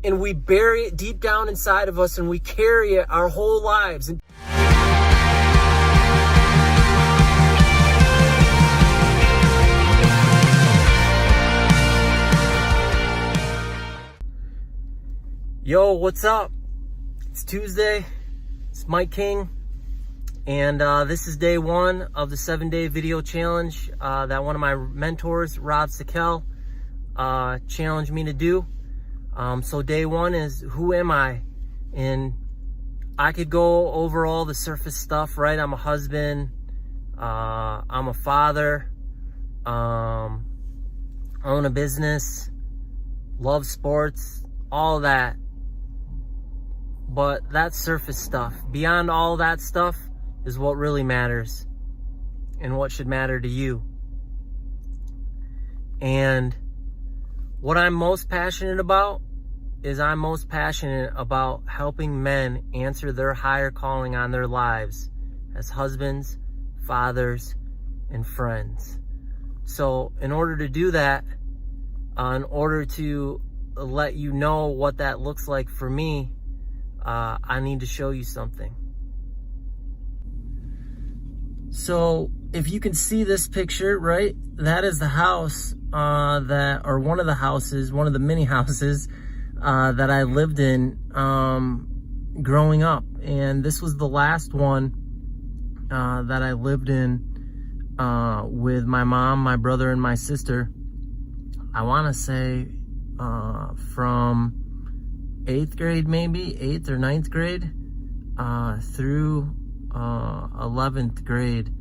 and we bury it deep down inside of us, and we carry it our whole lives. And yo, what's up? It's Tuesday. It's Mike King, and this is day one of the 7-day video challenge that one of my mentors, Rob Sakel, challenged me to do. So day one is, who am I? And I could go over all the surface stuff, right? I'm a husband, I'm a father, own a business, love sports, all that. But that's surface stuff. Beyond all that stuff is what really matters and what should matter to you. And what I'm most passionate about is I'm most passionate about helping men answer their higher calling on their lives as husbands, fathers, and friends. So in order to do that, in order to let you know what that looks like for me, I need to show you something. So if you can see this picture, right, that is the house or one of the houses, one of the mini houses that I lived in growing up. And this was the last one that I lived in with my mom, my brother, and my sister. I want to say from 8th grade, maybe 8th or 9th grade through 11th grade.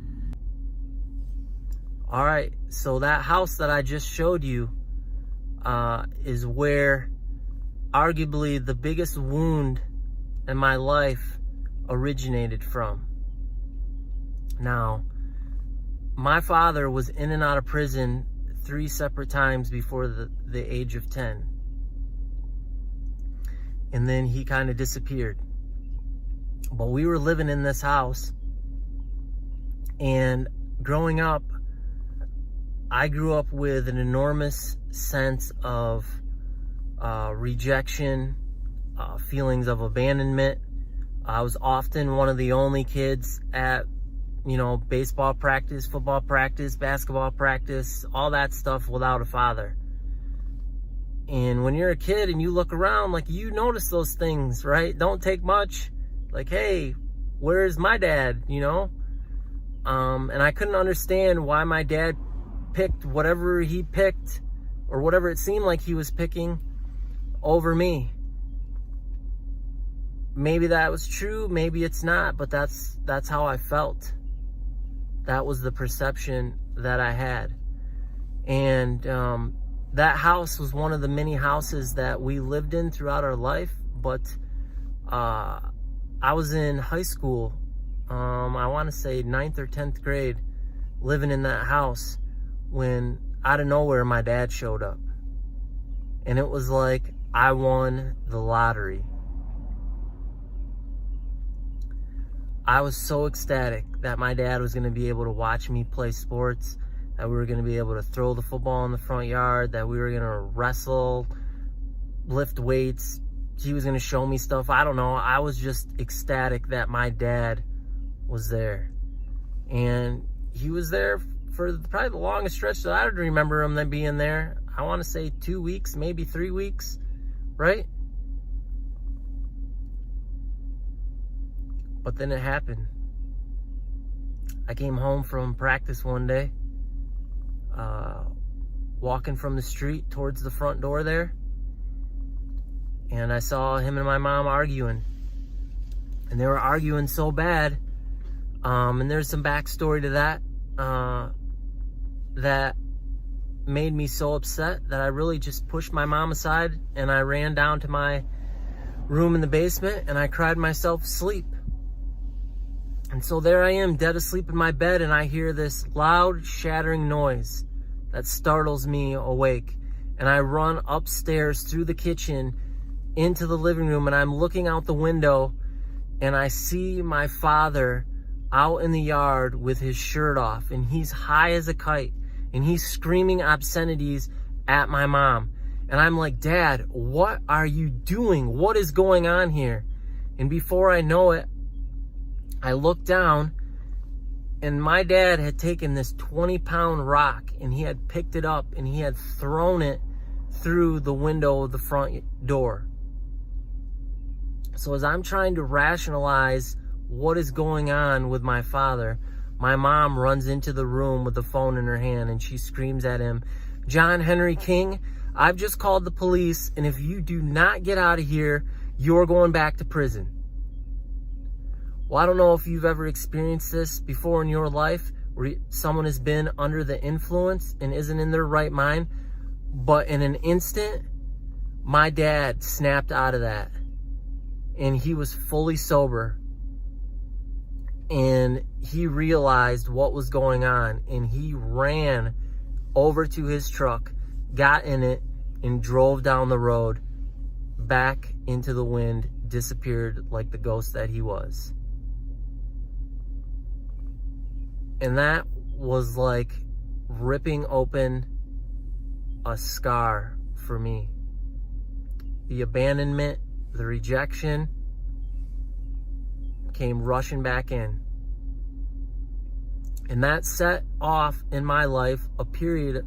All right, so that house that I just showed you is where arguably the biggest wound in my life originated from. Now, my father was in and out of prison 3 separate times before the age of 10. And then he kind of disappeared. But we were living in this house, and growing up, I grew up with an enormous sense of rejection, feelings of abandonment. I was often one of the only kids at, baseball practice, football practice, basketball practice, all that stuff without a father. And when you're a kid and you look around, like, you notice those things, right? Don't take much. Like, hey, where's my dad, And I couldn't understand why my dad picked whatever he picked, or whatever it seemed like he was picking, over me. Maybe that was true, maybe it's not, but that's how I felt. That was the perception that I had. And that house was one of the many houses that we lived in throughout our life. But I was in high school, I want to say 9th or 10th grade, living in that house, when out of nowhere my dad showed up. And it was like I won the lottery. I was so ecstatic that my dad was going to be able to watch me play sports, that we were going to be able to throw the football in the front yard, that we were going to wrestle, lift weights. He was going to show me stuff. I don't know. I was just ecstatic that my dad was there. And he was there for probably the longest stretch that I remember him being there. I want to say 2 weeks, maybe 3 weeks, right? But then it happened. I came home from practice one day, walking from the street towards the front door there, and I saw him and my mom arguing. And they were arguing so bad, and there's some backstory to that, that made me so upset that I really just pushed my mom aside, and I ran down to my room in the basement, and I cried myself to sleep. And so there I am, dead asleep in my bed, and I hear this loud, shattering noise that startles me awake. And I run upstairs through the kitchen into the living room, and I'm looking out the window, and I see my father out in the yard with his shirt off, and he's high as a kite, and he's screaming obscenities at my mom. And I'm like, Dad, what are you doing? What is going on here? And before I know it, I look down, and my dad had taken this 20-pound rock, and he had picked it up, and he had thrown it through the window of the front door. So as I'm trying to rationalize what is going on with my father, my mom runs into the room with the phone in her hand, and she screams at him, John Henry King, I've just called the police, and if you do not get out of here, you're going back to prison. Well, I don't know if you've ever experienced this before in your life, where someone has been under the influence and isn't in their right mind, but in an instant, my dad snapped out of that, and he was fully sober, and he realized what was going on, and he ran over to his truck, got in it, and drove down the road back into the wind, disappeared like the ghost that he was. And that was like ripping open a scar for me. The abandonment, the rejection came rushing back in. And that set off in my life a period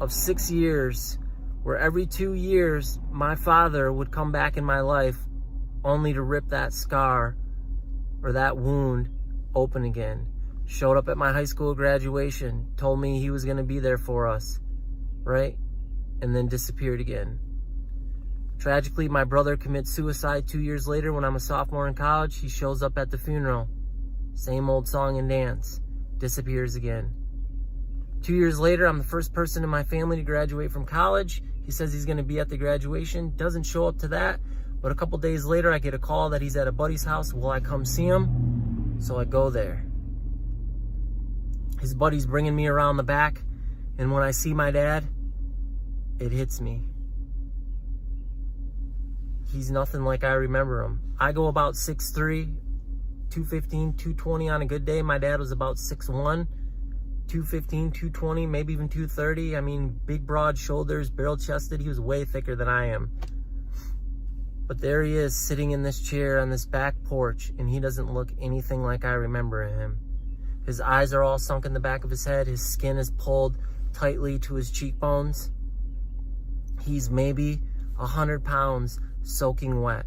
of 6 years where every 2 years my father would come back in my life only to rip that scar or that wound open again. Showed up at my high school graduation, told me he was going to be there for us, right? And then disappeared again. Tragically, my brother commits suicide 2 years later when I'm a sophomore in college. He shows up at the funeral. Same old song and dance. Disappears again. 2 years later, I'm the first person in my family to graduate from college. He says he's going to be at the graduation. Doesn't show up to that. But a couple days later, I get a call that he's at a buddy's house. Will I come see him? So I go there. His buddy's bringing me around the back. And when I see my dad, it hits me. He's nothing like I remember him. I go about 6'3", 215, 220 on a good day. My dad was about 6'1", 215, 220, maybe even 230. I mean, big, broad shoulders, barrel-chested. He was way thicker than I am. But there he is, sitting in this chair on this back porch, and he doesn't look anything like I remember him. His eyes are all sunk in the back of his head. His skin is pulled tightly to his cheekbones. He's maybe 100 pounds soaking wet.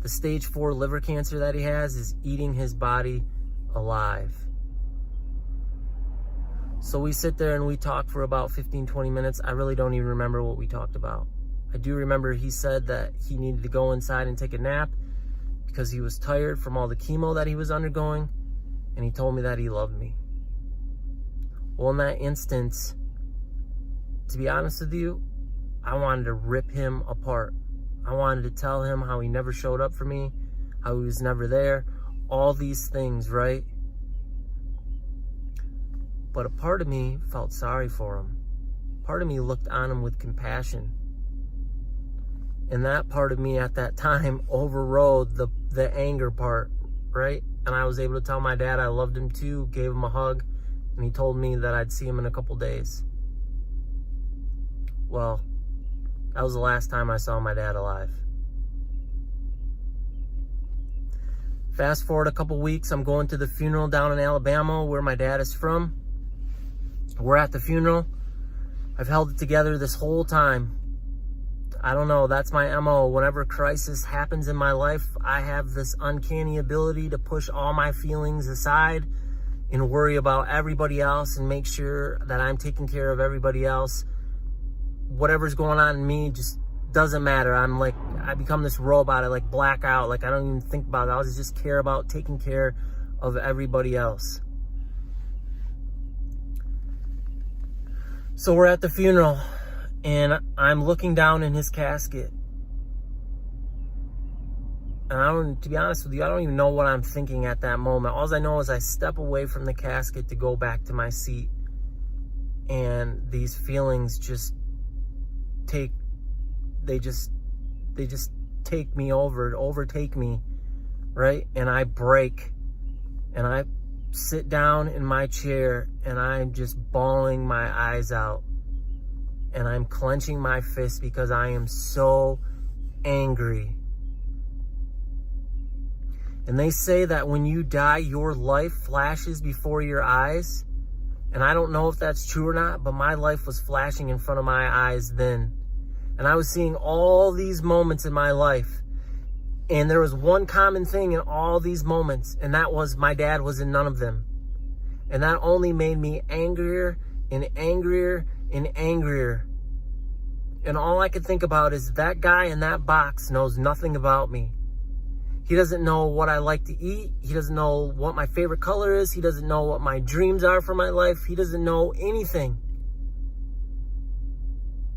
The stage 4 liver cancer that he has is eating his body alive. So we sit there and we talk for about 15-20 minutes. I really don't even remember what we talked about. I do remember he said that he needed to go inside and take a nap because he was tired from all the chemo that he was undergoing, and he told me that he loved me. Well, in that instance, to be honest with you, I wanted to rip him apart. I wanted to tell him how he never showed up for me, how he was never there, all these things, right? But a part of me felt sorry for him. Part of me looked on him with compassion. And that part of me at that time overrode the anger part, right? And I was able to tell my dad I loved him too, gave him a hug, and he told me that I'd see him in a couple days. Well, that was the last time I saw my dad alive. Fast forward a couple weeks, I'm going to the funeral down in Alabama where my dad is from. We're at the funeral. I've held it together this whole time. I don't know, that's my MO. Whenever crisis happens in my life, I have this uncanny ability to push all my feelings aside and worry about everybody else and make sure that I'm taking care of everybody else. Whatever's going on in me just doesn't matter. I become this robot. I like black out. Like I don't even think about it. I just care about taking care of everybody else. So we're at the funeral and I'm looking down in his casket. And to be honest with you, I don't even know what I'm thinking at that moment. All I know is I step away from the casket to go back to my seat. And these feelings just take me over, overtake me, right? And I break and I sit down in my chair and I'm just bawling my eyes out. and I'm clenching my fist because I am so angry. And they say that when you die, your life flashes before your eyes. And I don't know if that's true or not, but my life was flashing in front of my eyes then. And I was seeing all these moments in my life. And there was one common thing in all these moments, and that was my dad was in none of them. And that only made me angrier and angrier and angrier. And all I could think about is that guy in that box knows nothing about me. He doesn't know what I like to eat. He doesn't know what my favorite color is. He doesn't know what my dreams are for my life. He doesn't know anything.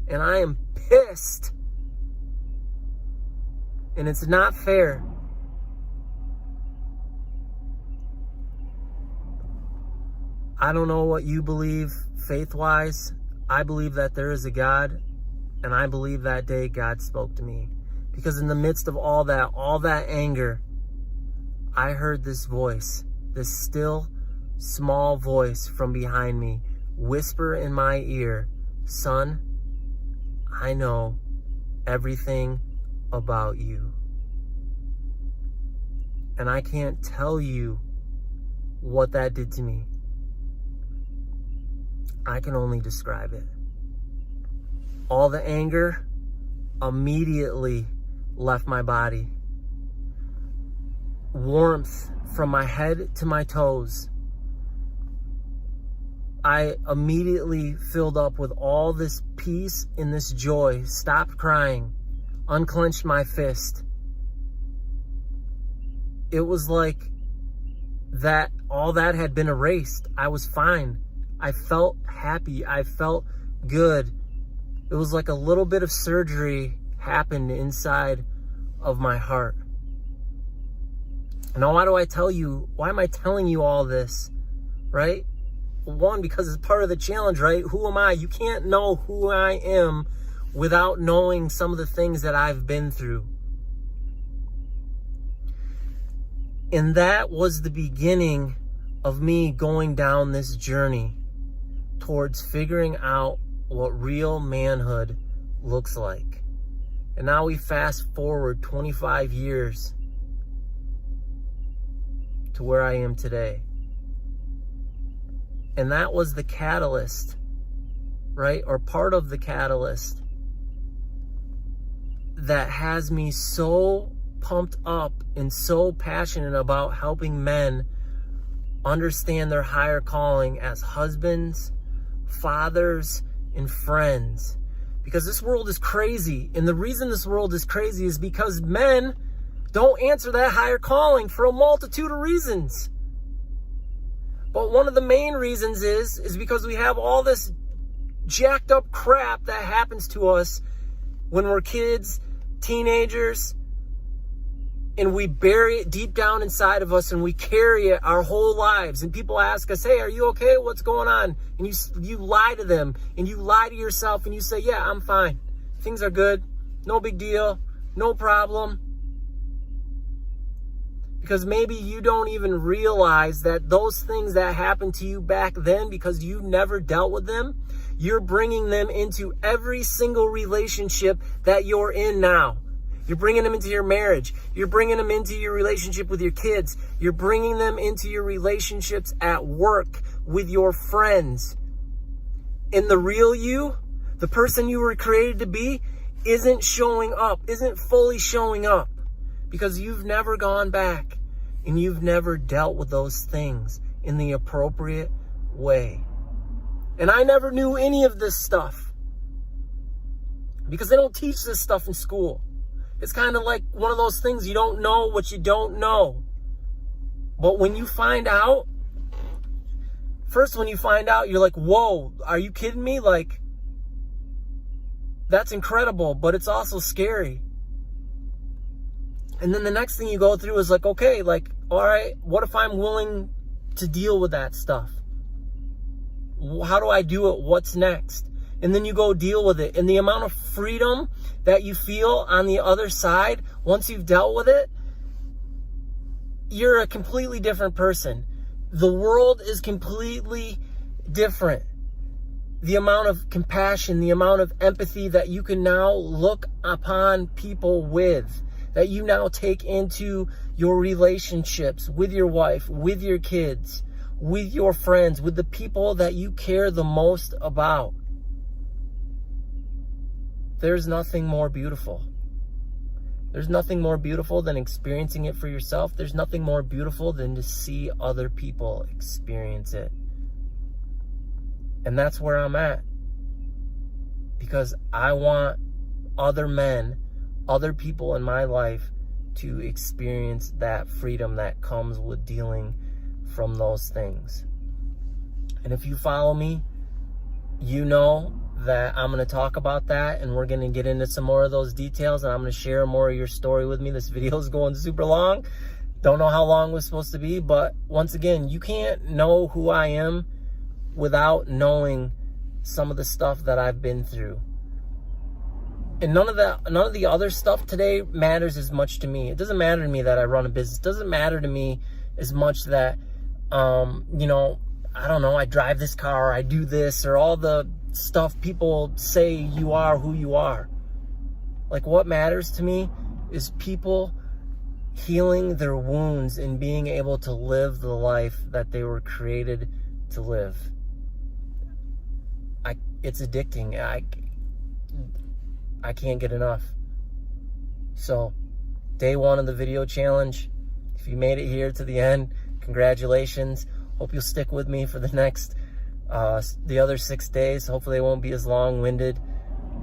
And I am pissed. And it's not fair. I don't know what you believe faith-wise. I believe that there is a God. And I believe that day God spoke to me. Because in the midst of all that anger, I heard this voice, this still, small voice from behind me, whisper in my ear, "Son, I know everything about you. And I can't tell you what that did to me. I can only describe it. All the anger immediately left my body. Warmth from my head to my toes. I immediately filled up with all this peace and this joy, stopped crying, unclenched my fist. It was like that all that had been erased. I was fine. I felt happy. I felt good. It was like a little bit of surgery happened inside of my heart. Now, why am I telling you all this, right? One, because it's part of the challenge, right? Who am I? You can't know who I am without knowing some of the things that I've been through. And that was the beginning of me going down this journey towards figuring out what real manhood looks like. And now we fast forward 25 years to where I am today. And that was the catalyst, right? Or part of the catalyst that has me so pumped up and so passionate about helping men understand their higher calling as husbands, fathers, and friends. Because this world is crazy. And the reason this world is crazy is because men don't answer that higher calling for a multitude of reasons. But one of the main reasons is because we have all this jacked up crap that happens to us when we're kids, teenagers, and we bury it deep down inside of us and we carry it our whole lives. And people ask us, "Hey, are you okay? What's going on?" And you lie to them and you lie to yourself and you say, "Yeah, I'm fine. Things are good. No big deal. No problem." Because maybe you don't even realize that those things that happened to you back then, because you never dealt with them, you're bringing them into every single relationship that you're in now. You're bringing them into your marriage. You're bringing them into your relationship with your kids. You're bringing them into your relationships at work with your friends. And the real you, the person you were created to be, isn't showing up, isn't fully showing up. Because you've never gone back and you've never dealt with those things in the appropriate way. And I never knew any of this stuff because they don't teach this stuff in school. It's kind of like one of those things, you don't know what you don't know. But when you find out, you're like, whoa, are you kidding me? Like, that's incredible, but it's also scary. And then the next thing you go through is like, okay, like, all right, what if I'm willing to deal with that stuff? How do I do it? What's next? And then you go deal with it. And the amount of freedom that you feel on the other side, once you've dealt with it, you're a completely different person. The world is completely different. the amount of compassion, the amount of empathy that you can now look upon people with, that you now take into your relationships with your wife, with your kids, with your friends, with the people that you care the most about. There's nothing more beautiful. There's nothing more beautiful than experiencing it for yourself. There's nothing more beautiful than to see other people experience it. And that's where I'm at. Because I want other men, other people in my life to experience that freedom that comes with dealing from those things. And if you follow me, you know that I'm going to talk about that, and we're going to get into some more of those details, and I'm going to share more of your story with me. This video is going super long. Don't know how long it was supposed to be, but once again, you can't know who I am without knowing some of the stuff that I've been through. And none of the other stuff today matters as much to me. It doesn't matter to me that I run a business. It doesn't matter to me as much that, you know, I don't know, I drive this car, or I do this, or all the stuff people say you are who you are. Like, what matters to me is people healing their wounds and being able to live the life that they were created to live. It's addicting. I can't get enough. So, day 1 of the video challenge. If you made it here to the end, congratulations. Hope you'll stick with me for the next, the other 6 days. Hopefully they won't be as long-winded.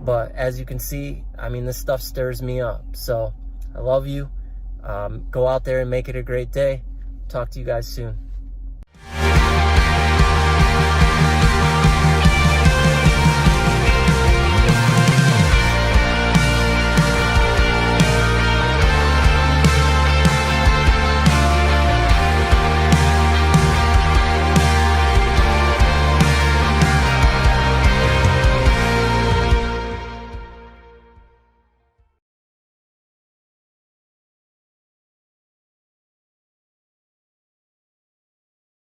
But as you can see, I mean, this stuff stirs me up. So, I love you. Go out there and make it a great day. Talk to you guys soon.